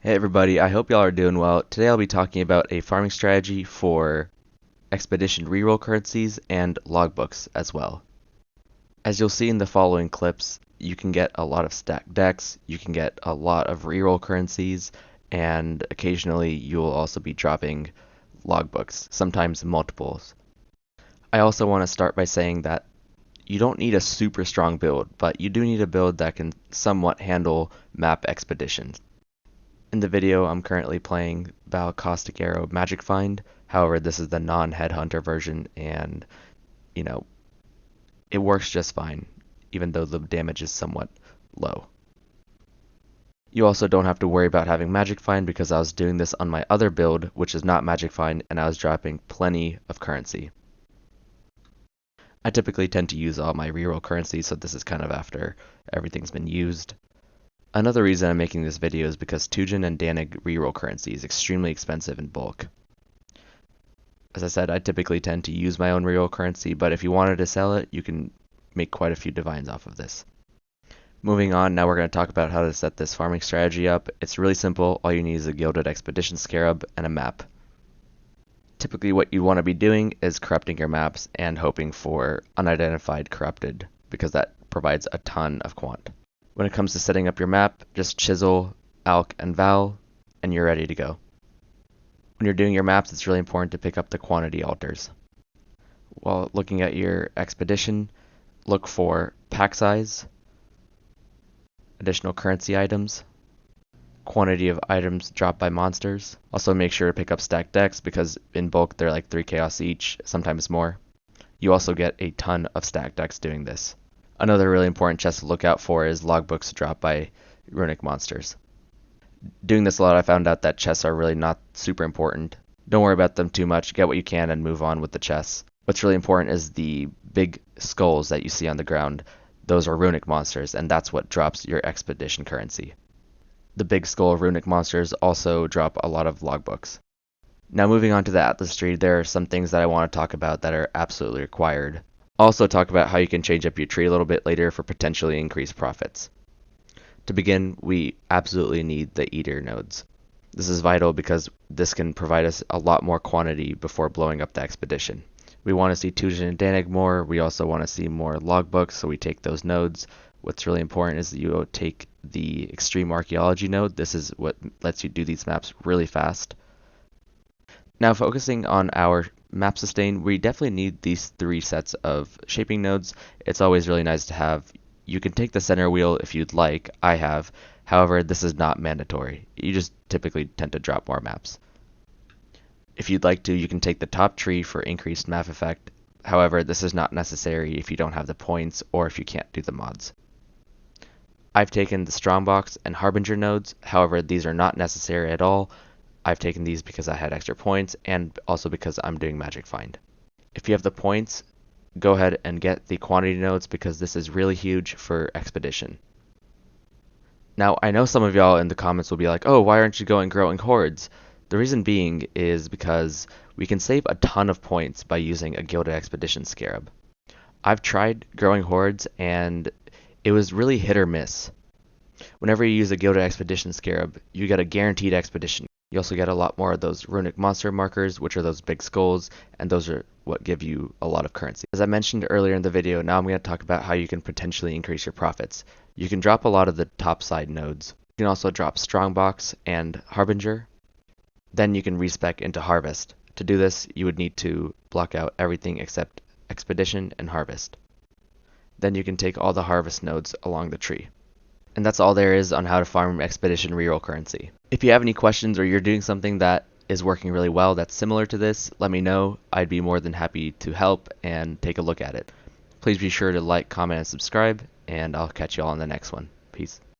Hey everybody, I hope y'all are doing well. Today I'll be talking about a farming strategy for expedition reroll currencies and logbooks as well. As you'll see in the following clips, you can get a lot of stacked decks, you can get a lot of reroll currencies, and occasionally you'll also be dropping logbooks, sometimes multiples. I also want to start by saying that you don't need a super strong build, but you do need a build that can somewhat handle map expeditions. In the video, I'm currently playing Val Caustic Arrow Magic Find. However, this is the non-headhunter version, and you know, it works just fine, even though the damage is somewhat low. You also don't have to worry about having Magic Find because I was doing this on my other build, which is not Magic Find, and I was dropping plenty of currency. I typically tend to use all my reroll currency, so this is kind of after everything's been used. Another reason I'm making this video is because Tujen and Danig reroll currency is extremely expensive in bulk. As I said, I typically tend to use my own reroll currency, but if you wanted to sell it, you can make quite a few divines off of this. Moving on, now we're going to talk about how to set this farming strategy up. It's really simple. All you need is a Gilded Expedition Scarab and a map. Typically what you want to be doing is corrupting your maps and hoping for unidentified corrupted, because that provides a ton of quant. When it comes to setting up your map, just chisel, alch, and val, and you're ready to go. When you're doing your maps, it's really important to pick up the quantity alters. While looking at your expedition, look for pack size, additional currency items, quantity of items dropped by monsters. Also make sure to pick up stacked decks because in bulk they're like 3 chaos each, sometimes more. You also get a ton of stacked decks doing this. Another really important chest to look out for is logbooks dropped by runic monsters. Doing this a lot, I found out that chests are really not super important. Don't worry about them too much, get what you can and move on with the chests. What's really important is the big skulls that you see on the ground. Those are runic monsters, and that's what drops your expedition currency. The big skull runic monsters also drop a lot of logbooks. Now moving on to the Atlas tree, there are some things that I want to talk about that are absolutely required. Also talk about how you can change up your tree a little bit later for potentially increased profits. To begin, we absolutely need the eater nodes. This is vital because this can provide us a lot more quantity before blowing up the expedition. We want to see Tujen and Danig more, we also want to see more logbooks, so we take those nodes. What's really important is that you take the extreme archaeology node. This is what lets you do these maps really fast. Now focusing on our map sustain, we definitely need these 3 sets of shaping nodes. It's always really nice to have. You can take the center wheel if you'd like, I have. However, this is not mandatory. You just typically tend to drop more maps. If you'd like to, you can take the top tree for increased map effect. However, this is not necessary if you don't have the points or if you can't do the mods. I've taken the Strongbox and Harbinger nodes, however these are not necessary at all. I've taken these because I had extra points and also because I'm doing Magic Find. If you have the points, go ahead and get the quantity nodes because this is really huge for expedition. Now I know some of y'all in the comments will be like, oh, why aren't you growing hordes? The reason being is because we can save a ton of points by using a Gilded Expedition Scarab. I've tried growing hordes and it was really hit or miss. Whenever you use a Gilded Expedition Scarab, you get a guaranteed expedition. You also get a lot more of those runic monster markers, which are those big skulls, and those are what give you a lot of currency. As I mentioned earlier in the video, now I'm going to talk about how you can potentially increase your profits. You can drop a lot of the top side nodes. You can also drop Strongbox and Harbinger. Then you can respec into Harvest. To do this, you would need to block out everything except Expedition and Harvest. Then you can take all the Harvest nodes along the tree. And that's all there is on how to farm expedition reroll currency. If you have any questions or you're doing something that is working really well that's similar to this, let me know. I'd be more than happy to help and take a look at it. Please be sure to like, comment, and subscribe, and I'll catch you all on the next one. Peace.